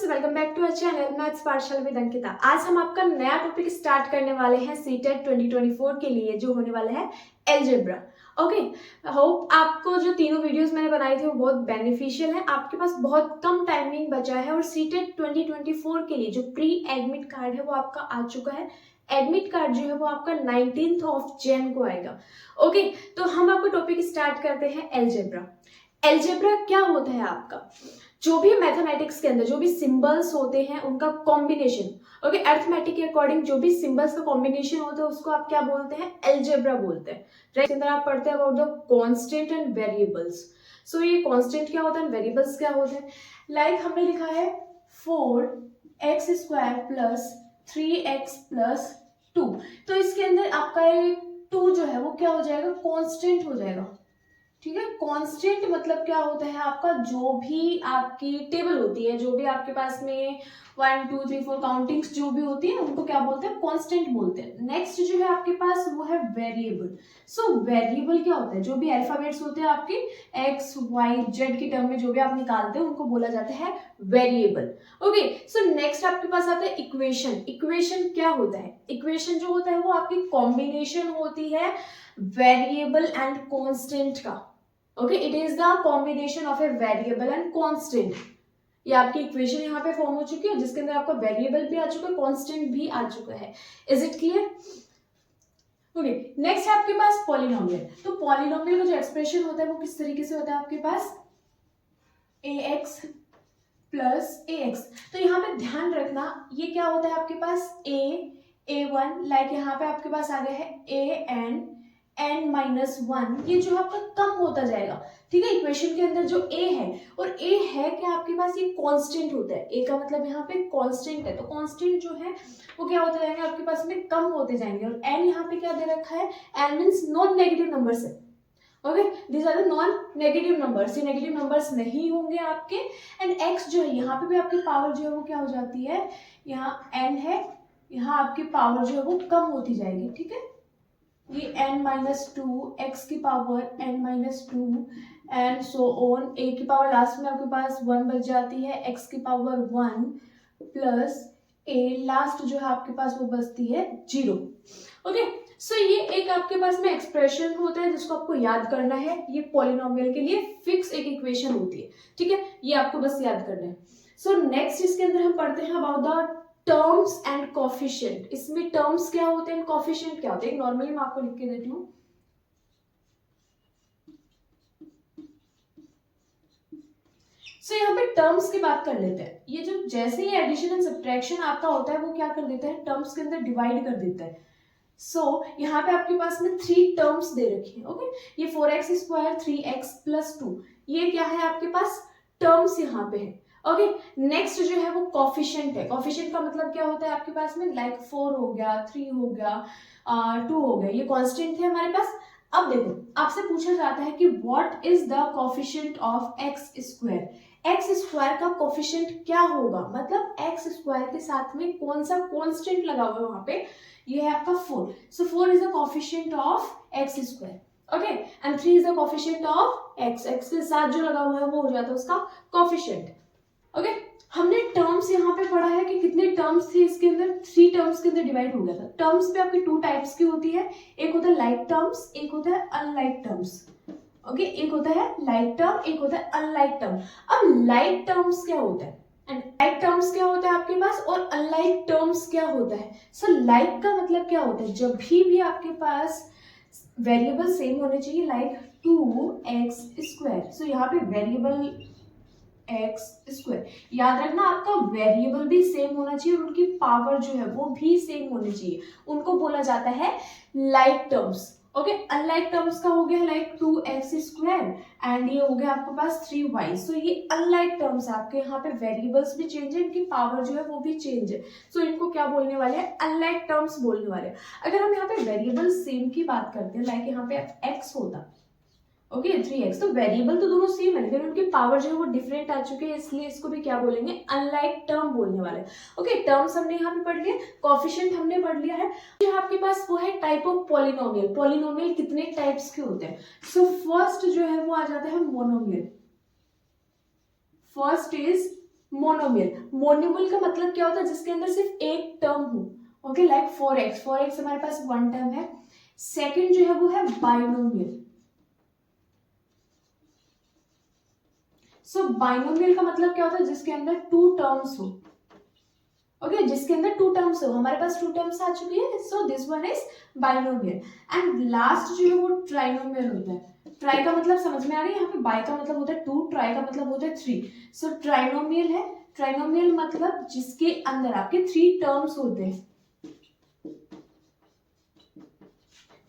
Welcome back to our channel maths Pathshala with Ankita. आज हम आपका नया टॉपिक स्टार्ट करने वाले हैं सीटेट 2024 के लिए, जो होने वाला है अलजेब्रा। ओके, होप आपको जो तीनों वीडियोस मैंने बनाई थी वो बहुत बेनिफिशियल है। आपके पास बहुत कम टाइमिंग बचा है और सीटेट 2024 के लिए जो प्री एडमिट कार्ड है वो आपका आ चुका है। एडमिट कार्ड जो है वो आपका 19th ऑफ जैन को आएगा। ओके, तो हम आपको टॉपिक स्टार्ट करते हैं अलजेब्रा। अलजेब्रा क्या होता है आपका? जो भी मैथमेटिक्स के अंदर जो भी सिंबल्स होते हैं उनका कॉम्बिनेशन, ओके, अरिथमेटिक के अकॉर्डिंग जो भी सिंबल्स का कॉम्बिनेशन होता है उसको आप क्या बोलते हैं? अलजेब्रा बोलते हैं। राइट, अंदर आप पढ़ते हैं about the constant and variables. So ये कांस्टेंट क्या होता है, वेरिएबल्स क्या होते हैं? लाइक हमने लिखा है 4x² प्लस 3x प्लस 2, तो इसके अंदर आपका ये 2 जो है वो क्या हो जाएगा? कांस्टेंट हो जाएगा। ठीक है, कांस्टेंट मतलब क्या होता है आपका? जो भी आपकी टेबल होती है, जो भी आपके पास में 1 2 3 4 काउंटिंग्स जो भी होती है उनको क्या बोलते हैं? कांस्टेंट बोलते हैं। नेक्स्ट जो है आपके पास वो है वेरिएबल। सो वेरिएबल क्या होता है? जो भी अल्फाबेट्स होते हैं आपके एक्स वाई जेड की टर्म में जो भी आप निकालते हैं उनको बोला जाता है वेरिएबल। ओके, सो नेक्स्ट आपके पास आता है इक्वेशन। इक्वेशन क्या होता है? इक्वेशन जो होता है वो आपकी कॉम्बिनेशन होती है वेरिएबल एंड कांस्टेंट का। Okay, it is the combination of a variable and constant. ये आपकी इक्वेशन यहाँ पे फॉर्म हो चुकी है जिसके अंदर आपका वेरिएबल भी आ चुका है, कांस्टेंट भी आ चुका है। Is it clear? Okay, next है आपके पास पॉलिनोमियल। तो पॉलिनोमियल का जो एक्सप्रेशन होता है वो किस तरीके से होता है आपके पास? ax plus ax। तो यहाँ पे ध्यान रखना ये क्या होता है आपके पास? a1, लाइक यहाँ पे आपके पास आ गया है n-1, ये जो आपका कम होता जाएगा। ठीक है, इक्वेशन के अंदर जो a है, और a है क्या आपके पास? ये कांस्टेंट होता है। a का मतलब यहाँ पे कांस्टेंट है, तो कांस्टेंट जो है वो क्या होते जाएंगे आपके पास में? कम होते जाएंगे। और n यहाँ पे क्या दे रखा है? n means non negative numbers है। Okay, these are the non negative numbers, ये नेगेटिव नंबर्स नहीं होंगे आपके। एंड x जो है यहाँ पे भी आपकी पावर जो है वो क्या हो जाती है? यहाँ n है, यहाँ आपकी पावर जो है वो कम होती जाएगी। ठीक है, ये n-2, x की power n-2 and so on, a की पावर लास्ट में आपके पास 1 बच जाती है, x की पावर 1 प्लस a लास्ट जो है आपके पास वो बचती है 0। ओके, सो ये एक आपके पास में एक्सप्रेशन होता है जिसको आपको याद करना है। ये पॉलिनोमियल के लिए फिक्स एक इक्वेशन होती है। ठीक है, ये आपको बस याद करना है। सो नेक्स्ट इसके अंदर हम पढ़ते हैं about the terms and coefficient. इसमें टर्म्स क्या होते हैं, कोफिशिएंट क्या होते हैं? नॉर्मली मैं आपको लिख के देती हूँ। सो यहाँ पे टर्म्स की बात कर लेते हैं। ये जो जैसे ही एडिशन एंड सब्ट्रैक्शन आपका होता है वो क्या कर देता है? टर्म्स के अंदर डिवाइड कर देता है। सो यहाँ पे आपके पास में 3 टर्म्स दे रखी है। ओके, ये 4x² 3x प्लस 2, ये क्या है आपके पास? टर्म्स यहाँ पे है। ओके, नेक्स्ट जो है वो कोफिशिएंट है। कोफिशिएंट का मतलब क्या होता है आपके पास में? लाइक 4 हो गया, 3 हो गया, 2 हो गया, ये कांस्टेंट है हमारे पास। अब देखो, आपसे पूछा जाता है कि what is the coefficient of x²। x² का कोफिशिएंट क्या होगा? मतलब x² के साथ में कौन सा कांस्टेंट लगा हुआ है वहां पे? ये है आपका 4। सो 4 is the coefficient of x²। Okay, and 3 is the coefficient of x। x के साथ जो लगा हुआ है वो हो जाता है उसका कोफिशिएंट। ओके, हमने टर्म्स यहाँ पे पढ़ा है कि कितने टर्म्स थे इसके अंदर? 3 टर्म्स के अंदर डिवाइड हो गया था। टर्म्स पे आपकी 2 टाइप्स की होती है, एक होता है लाइक टर्म्स, एक होता है अनलाइक टर्म्स। ओके, एक होता है लाइक टर्म, एक होता है अनलाइक टर्म। अब लाइक टर्म्स क्या होता है एंड लाइक टर्म्स क्या होता है आपके पास, और अनलाइक टर्म्स क्या होता है? सो लाइक का मतलब क्या होता है? जब भी आपके पास वेरिएबल सेम होने चाहिए, लाइक 2x²। सो यहाँ पे वेरिएबल x², याद रखना आपका वेरिएबल भी सेम होना चाहिए और उनकी पावर जो है वो भी सेम होनी चाहिए, उनको बोला जाता है like terms. Okay, unlike terms का हो गया लाइक 2x² एंड ये हो गया आपके पास 3y। सो ये अनलाइक टर्म्स है, आपके यहाँ पे वेरिएबल्स भी चेंज है, इनकी पावर जो है वो भी चेंज है। सो इनको क्या बोलने वाले हैं? अनलाइक टर्म्स बोलने वाले हैं। अगर हम यहाँ पे वेरिएबल सेम की बात करते हैं, लाइक यहाँ पे x होता, ओके 3x, तो वेरिएबल तो दोनों सेम है लेकिन उनकी पावर जो है वो डिफरेंट आ चुकी है, इसलिए इसको भी क्या बोलेंगे? अनलाइक टर्म बोलने वाले। ओके, टर्म्स हमने यहाँ पे पढ़ लिया, कोफिशिएंट हमने पढ़ लिया है। जो आपके पास वो है टाइप ऑफ पॉलिनोमियल। पॉलिनोमियल कितने टाइप्स के होते हैं? सो फर्स्ट जो है वो आ जाता है मोनोमियल। फर्स्ट इज मोनोमियल का मतलब क्या होता है, जिसके अंदर सिर्फ एक टर्म हो, ओके, लाइक 4x हमारे पास वन टर्म है। सेकंड जो है वो है बाइनोमियल। सो बाइनोमियल का मतलब क्या होता है, जिसके अंदर टू टर्म्स हो, ओके, जिसके अंदर टू टर्म्स हो। हमारे पास टू टर्म्स आ चुकी है, so this one is binomial. And last जो है वो ट्राइनोमियल होता है। ट्राई का मतलब समझ में आ रही है, यहाँ पे बाई का मतलब होता है टू, ट्राई का मतलब होता है थ्री। सो ट्राइनोमियल है, ट्राइनोमियल मतलब जिसके अंदर आपके थ्री टर्म्स होते हैं,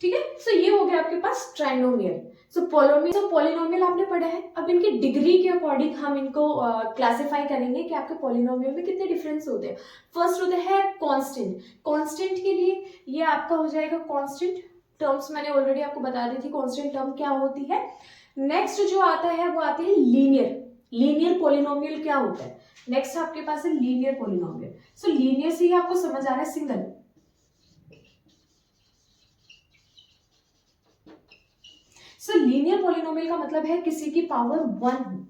ठीक है। सो ये हो गया आपके पास ट्राइनोमियल। सो पॉलिनोमियल आपने पढ़ा है। अब इनकी डिग्री के अकॉर्डिंग हम इनको क्लासिफाई करेंगे कि आपके पॉलिनोमियल में कितने डिफरेंस होते हैं। फर्स्ट होता है कांस्टेंट। कांस्टेंट के लिए ये आपका हो जाएगा कांस्टेंट टर्म्स, मैंने ऑलरेडी आपको बता दी थी कांस्टेंट टर्म क्या होती है। नेक्स्ट जो आता है वो आती है लीनियर पॉलिनोमियल क्या होता है। नेक्स्ट आपके पास है लीनियर पॉलिनोमियल। सो लीनियर से ही आपको समझ आ रहा है सिंगल। सो लीनियर पॉलिनोमियल का मतलब है किसी की पावर वन हो,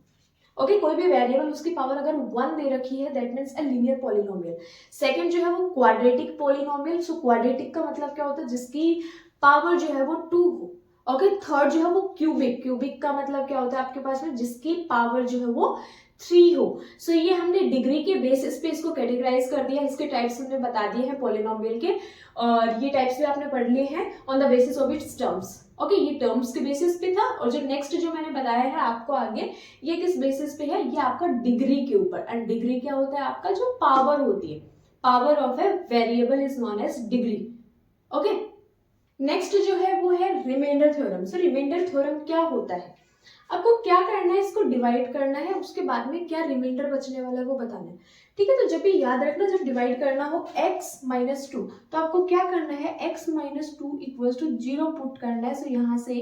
ओके, कोई भी वेरिएबल उसकी पावर अगर वन दे रखी है, that means a linear polynomial. Second जो है वो क्वाड्रेटिक पॉलिनोमियल। सो क्वाड्रेटिक का मतलब क्या होता है, जिसकी पावर जो है वो टू हो, ओके। थर्ड जो है वो क्यूबिक का मतलब क्या होता है आपके पास में, जिसकी पावर जो है वो थ्री हो। सो ये हमने डिग्री के बेसिस पे इसको कैटेगराइज कर दिया, इसके टाइप्स हमने बता दिए हैं पॉलिनोमियल के, और ये टाइप्स भी आपने पढ़ लिए हैं on the basis of its terms, okay. ये टर्म्स के बेसिस पे था, और जो नेक्स्ट जो मैंने बताया है आपको आगे, ये किस बेसिस पे है, ये आपका डिग्री के ऊपर। एंड डिग्री क्या होता है आपका, जो पावर होती है, power of a variable is known as degree, okay. Next जो है वो है remainder theorem. So remainder theorem क्या होता है, आपको क्या करना है, इसको डिवाइड करना है, उसके बाद में क्या रिमाइंडर बचने वाला है वो बताना है, ठीक है। तो जब भी याद रखना, जब डिवाइड करना हो x माइनस टू, तो आपको क्या करना है, x minus two equal to zero put करना है। सो यहाँ से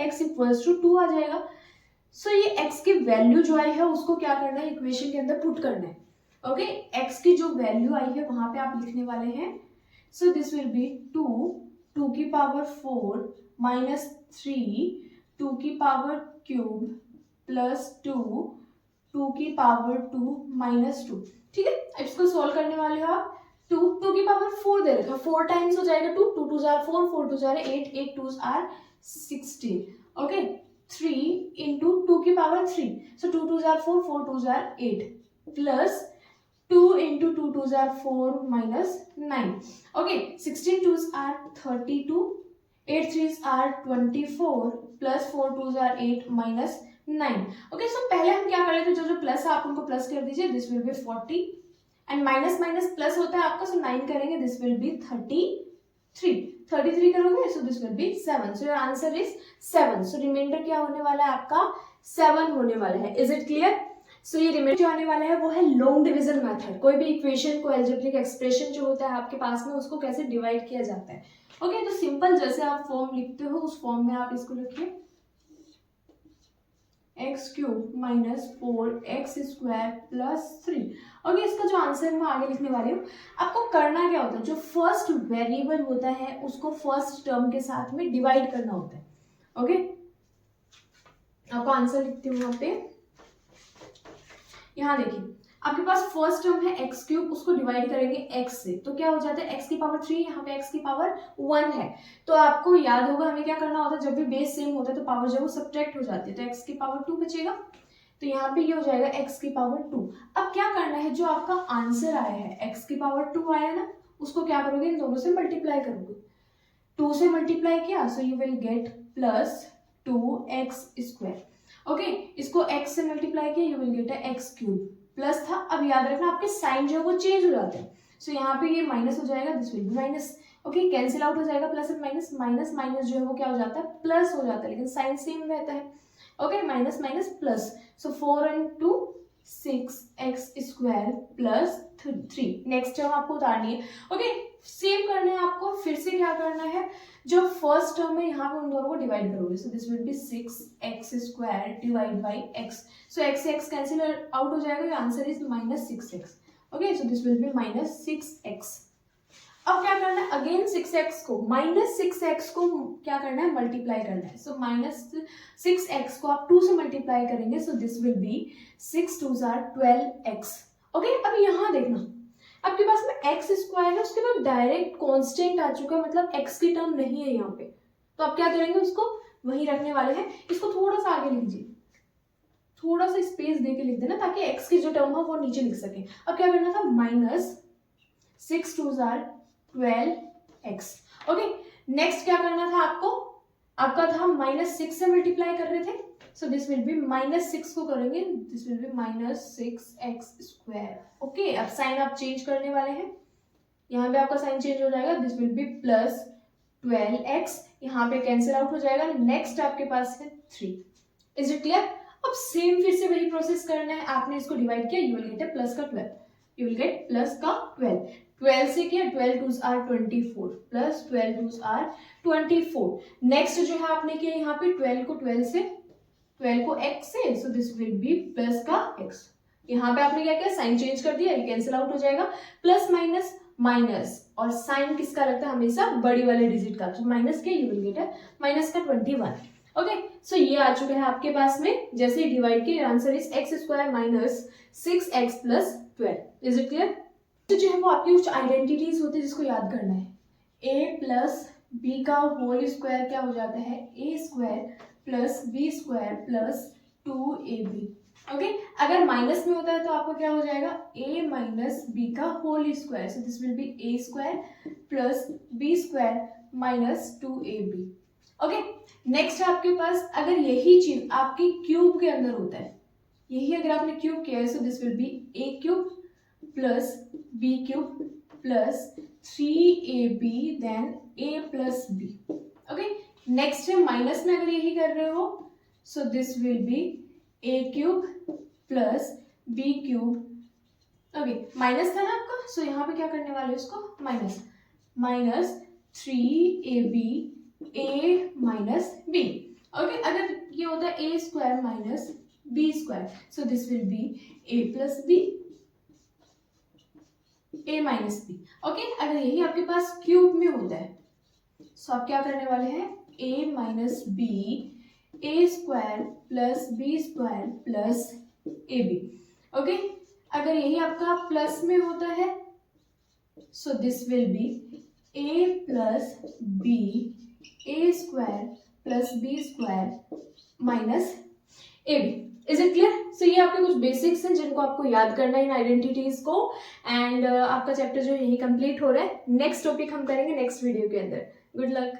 x इक्वल टू टू आ जाएगा। सो ये x की वैल्यू जो आई है उसको क्या करना है, इक्वेशन के अंदर पुट करना है, ओके। x की जो वैल्यू आई है वहां पे आप लिखने वाले हैं, so this will be two की power four minus three, two की पावर क्यूब प्लस टू की पावर टू माइनस टू, ठीक है। इसको सोल्व करने वाले हो आप, टू की पावर फोर दे रखा, फोर टाइम्स हो जाएगा टू टू जार फोर, फोर टू जार eight, eight two are 16, okay. Three into two की पावर थ्री, सो टू जार फोर, फोर टू जार eight, plus two into two जार four minus nine, okay. 16 twos are 32, 8 threes are 24, प्लस 4 twos are 8 माइनस 9, okay. So पहले हम क्या कर लेते हैं, जो प्लस है आप उनको प्लस कर दीजिए, this will B 40, and minus minus plus होता है आपका, सो 9 करेंगे, दिस विल बी 33 करोगे, so this will be 7। So your answer is 7। So remainder क्या होने वाला है आपका, 7 होने वाला है। Is it clear? सो ये रिमाइंडर जो आने वाला है वो है लॉन्ग डिवीजन मेथड। कोई भी इक्वेशन को, एल्जेब्रिक एक्सप्रेशन जो होता है आपके पास में, उसको कैसे डिवाइड किया जाता है, ओके। तो सिंपल जैसे आप फॉर्म लिखते हो उस फॉर्म में आप इसको लिखिए, x cube minus 4x square plus 3, okay. इसका जो आंसर मैं आगे लिखने वाली हूँ, आपको करना क्या होता है, जो फर्स्ट वेरिएबल होता है उसको फर्स्ट टर्म के साथ में डिवाइड करना होता है, ओके। आपको आंसर लिखती हूँ यहाँ पे, यहाँ देखिए आपके पास फर्स्ट टर्म है एक्स क्यूब, उसको डिवाइड करेंगे एक्स से, तो क्या हो जाता है, एक्स की पावर 3, यहाँ पे एक्स की पावर 1 है। तो आपको याद होगा हमें क्या करना होता है, जब भी बेस सेम होता है तो पावर जो है वो सब्ट्रैक्ट हो जाती है, तो एक्स की पावर 2 बचेगा, तो यहाँ पे ये हो जाएगा एक्स की पावर 2। अब क्या करना है, जो आपका आंसर आया है एक्स की पावर 2 आया ना, उसको क्या करोगे, इन दोनों से मल्टीप्लाई करोगे, 2 से मल्टीप्लाई किया, so you will get plus 2x square, okay. इसको x से मल्टीप्लाई किया, you will get x cube, plus था। अब याद रखना आपके साइन जो है वो चेंज हो जाते हैं, सो यहाँ पे ये माइनस हो जाएगा, this will B minus, okay. Cancel out हो जाएगा, plus and minus, minus minus जो है वो क्या हो जाता है, प्लस हो जाता है, लेकिन साइन सेम रहता है, okay. Minus minus plus, so 4 and 2 6x square plus 3। Next term आपको उतारनी है, ओके। सेम करना है आपको, फिर से क्या करना है, जो फर्स्ट टर्म है यहाँ पे उन दोनों को डिवाइड करोगे, so this will B 6x square divide by x, so x से x कैंसिल आउट हो जाएगा, answer is minus 6x, okay. So this will B minus 6x। अब क्या करना है, अगेन 6x को, माइनस 6x को क्या करना है, मल्टीप्लाई करना है, सो माइनस 6x को आप 2 से मल्टीप्लाई करेंगे, सो this will B 6 2 12x, okay, अब यहाँ देखना आपके पास में एक्स स्क्वायर है, उसके बाद डायरेक्ट कांस्टेंट आ चुका है, मतलब एक्स की टर्म नहीं है यहाँ पे, तो आप क्या करेंगे, उसको वहीं रखने वाले हैं। इसको थोड़ा सा आगे लीजिए, थोड़ा सा स्पेस दे के लिख देना ताकि एक्स की जो टर्म है वो नीचे लिख सके। अब क्या करना था, -6 2s are 12x। Okay, next क्या करना था आपको, आपका था -6 से मल्टीप्लाई कर रहे थे, सो दिस विल बी -6 को करेंगे, this will B -6x²। Okay, अब साइन आप चेंज करने वाले हैं, यहाँ पे आपका साइन चेंज हो जाएगा, दिस विल बी +12x, यहाँ पे कैंसिल आउट हो जाएगा। नेक्स्ट आपके पास है 3। Is it clear? अब सेम फिर से वही प्रोसेस करना है, आपने इसको डिवाइड किया, यू विल गेट प्लस का 12, यू विल गेट प्लस का 12, 12 से किया, 12 2s are 24 plus 12 2s are 24। Next जो है आपने किया यहाँ पे 12 को 12 से, 12 को x से, सो दिस विल बी प्लस का x। यहाँ पे आपने क्या किया, साइन चेंज कर दिया, ये कैंसिल आउट हो जाएगा, प्लस माइनस माइनस, और साइन किसका लगता है हमेशा, बड़ी वाले डिजिट का, तो माइनस के, यू विल गेट है माइनस का 21। ओके, सो ये आ चुका है आपके पास में, जैसे ही डिवाइड किया, answer is x² - 6x + 12। Is it clear? तो जो है वो आपकी कुछ आइडेंटिटीज होती है जिसको याद करना है। a + b का होल स्क्वायर क्या हो जाता है, a² + b² + 2ab। ओके, अगर माइनस में होता है तो आपको क्या हो जाएगा, a - b का whole square, so this will be a² + b² - 2ab। Okay, next है आपके पास, अगर यही चीज आपकी क्यूब के अंदर होता है, यही अगर आपने क्यूब किया है, so this will be a³ + b³ + 3ab then a + b। Okay, next है माइनस में अगर यही कर रहे हो, so this will be a³ + b³। Okay, minus था ना आपका, सो यहाँ पे क्या करने वाले हो, इसको minus 3ab a - b। Okay, अगर ये होता है a² - b², so this will be a + b, a - b। Okay, अगर यही आपके पास क्यूब में होता है, सो आप क्या करने वाले हैं, a - b a² + b² + ab। Okay, अगर यही आपका प्लस में होता है, so this will be a + b a² + b² - ab। Is it clear? So ये आपके कुछ बेसिक्स हैं जिनको आपको याद करना है इन आइडेंटिटीज को, एंड आपका चैप्टर जो है यही कंप्लीट हो रहा है। नेक्स्ट टॉपिक हम करेंगे नेक्स्ट वीडियो के अंदर। Good luck.